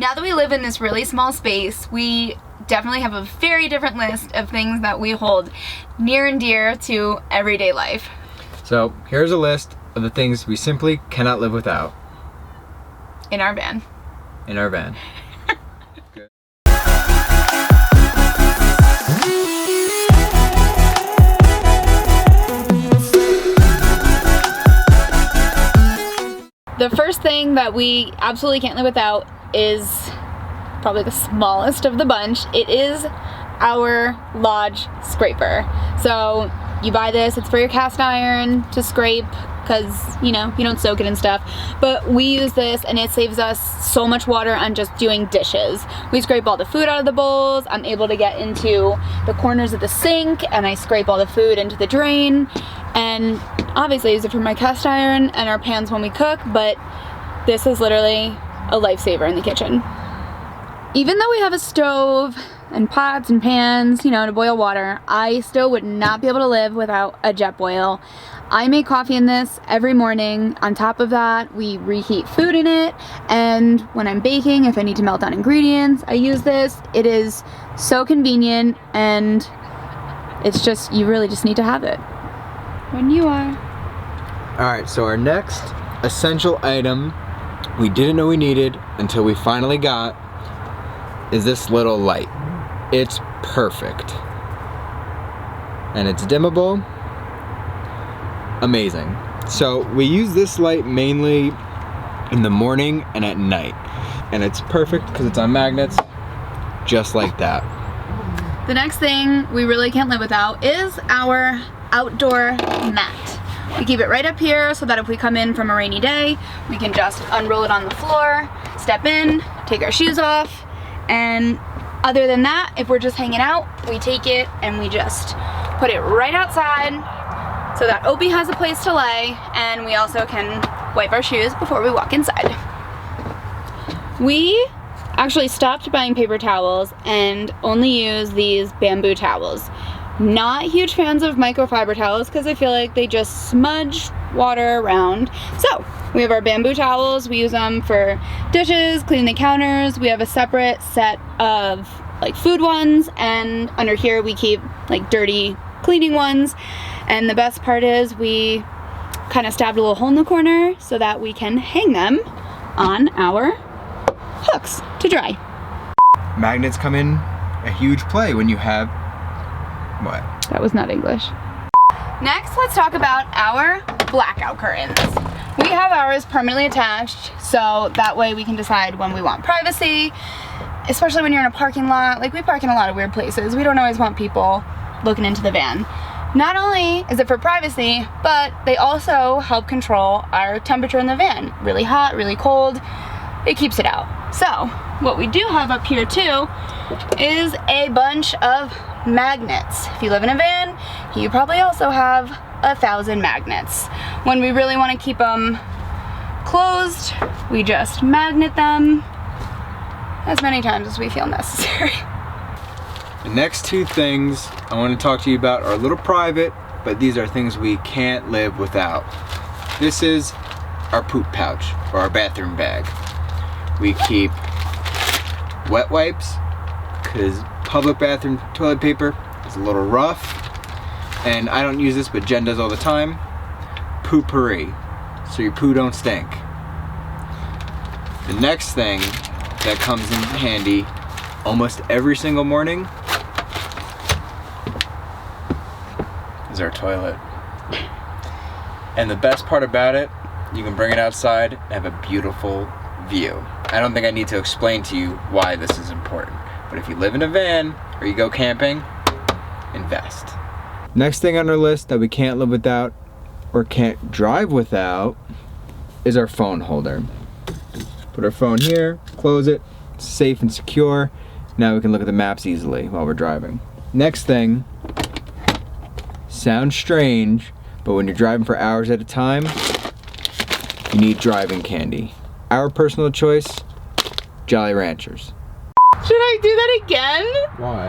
Now that we live in this really small space, we definitely have a very different list of things that we hold near and dear to everyday life. So here's a list of the things we simply cannot live without. In our van. In our van. The first thing that we absolutely can't live without is probably the smallest of the bunch. It is our Lodge scraper. So you buy this, it's for your cast iron to scrape because, you know, you don't soak it and stuff. But we use this and it saves us so much water on just doing dishes. We scrape all the food out of the bowls. I'm able to get into the corners of the sink and I scrape all the food into the drain. And obviously I use it for my cast iron and our pans when we cook, but this is literally a lifesaver in the kitchen. Even though we have a stove and pots and pans, you know, to boil water, I still would not be able to live without a jet boil. I make coffee in this every morning. On top of that, we reheat food in it, and when I'm baking, if I need to melt down ingredients, I use this. It is so convenient, and it's just, you really just need to have it. When you are. Alright, so our next essential item we didn't know we needed until we finally got is this little light. It's perfect. And it's dimmable. Amazing. So we use this light mainly in the morning and at night. And it's perfect because it's on magnets, just like that. The next thing we really can't live without is our outdoor mat. We keep it right up here so that if we come in from a rainy day, we can just unroll it on the floor, step in, take our shoes off, and other than that, if we're just hanging out, we take it and we just put it right outside so that Opie has a place to lay, and we also can wipe our shoes before we walk inside. We actually stopped buying paper towels and only use these bamboo towels. Not huge fans of microfiber towels because I feel like they just smudge water around. So we have our bamboo towels. We use them for dishes, cleaning the counters. We have a separate set of like food ones, and under here we keep like dirty cleaning ones. And the best part is we kind of stabbed a little hole in the corner so that we can hang them on our hooks to dry. Magnets come in a huge play when you have what? That was not English. Next, let's talk about our blackout curtains. We have ours permanently attached, so that way we can decide when we want privacy, especially when you're in a parking lot. Like, we park in a lot of weird places. We don't always want people looking into the van. Not only is it for privacy, but they also help control our temperature in the van. Really hot, really cold, it keeps it out. So, what we do have up here too is a bunch of magnets. If you live in a van, you probably also have 1,000 magnets. When we really want to keep them closed, we just magnet them as many times as we feel necessary. The next two things I want to talk to you about are a little private, but these are things we can't live without. This is our poop pouch, or our bathroom bag. We keep wet wipes, because public bathroom toilet paper is a little rough, and I don't use this, but Jen does all the time. Poopery, so your poo don't stink. The next thing that comes in handy almost every single morning is our toilet. And the best part about it, you can bring it outside and have a beautiful view. I don't think I need to explain to you why this is important, but if you live in a van or you go camping, invest. Next thing on our list that we can't live without or can't drive without is our phone holder. Put our phone here, close it, it's safe and secure. Now we can look at the maps easily while we're driving. Next thing, sounds strange, but when you're driving for hours at a time, you need driving candy. Our personal choice, Jolly Ranchers. Should I do that again? Why?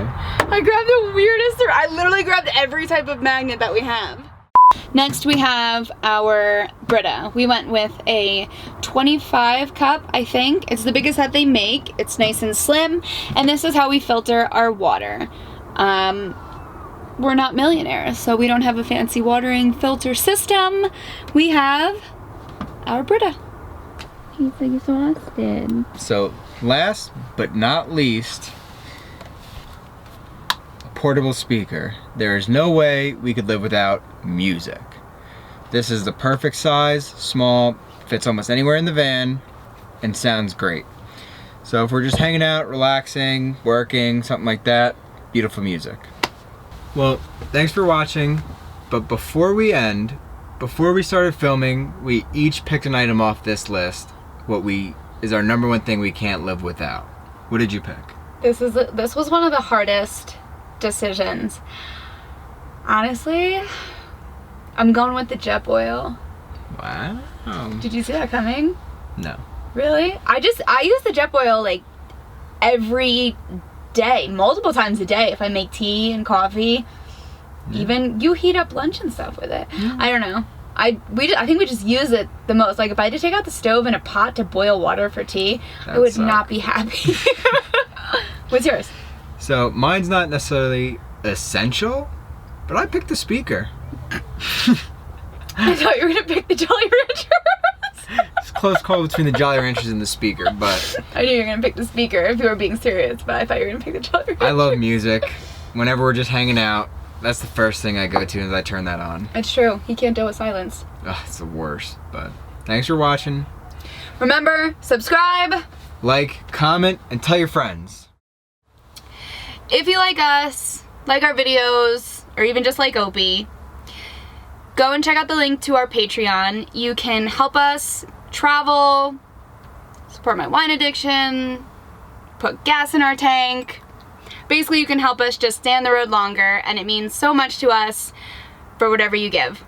I grabbed the weirdest, I literally grabbed every type of magnet that we have. Next we have our Brita. We went with a 25 cup, I think. It's the biggest that they make. It's nice and slim, and this is how we filter our water. We're not millionaires, so we don't have a fancy watering filter system. We have our Brita. He's exhausted. So last but not least, a portable speaker. There is no way we could live without music. This is the perfect size, small, fits almost anywhere in the van, and sounds great. So if we're just hanging out, relaxing, working, something like that, beautiful music. Well, thanks for watching, but before we started filming, we each picked an item off this list, is our number one thing we can't live without. What did you pick? This was one of the hardest decisions. Honestly, I'm going with the jet oil. Wow. Did you see that coming? No. Really? I use the jet oil like every day, multiple times a day if I make tea and coffee. Yeah. Even you heat up lunch and stuff with it. Yeah. I don't know. I think we just use it the most. Like if I had to take out the stove and a pot to boil water for tea, I would not be happy. What's yours? So mine's not necessarily essential, but I picked the speaker. I thought you were gonna pick the Jolly Ranchers. It's a close call between the Jolly Ranchers and the speaker, but I knew you were gonna pick the speaker if you were being serious, but I thought you were gonna pick the Jolly Ranchers. I love music. Whenever we're just hanging out, that's the first thing I go to as I turn that on. It's true. He can't deal with silence. Ugh, it's the worst. But thanks for watching. Remember, subscribe, like, comment, and tell your friends. If you like us, like our videos, or even just like Opie, go and check out the link to our Patreon. You can help us travel, support my wine addiction, put gas in our tank. Basically, you can help us just stay on the road longer, and it means so much to us for whatever you give.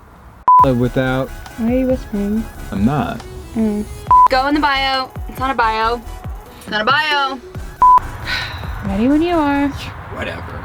Without... Why are you whispering? I'm not. Go in the bio. It's not a bio. It's not a bio. Ready when you are. Whatever.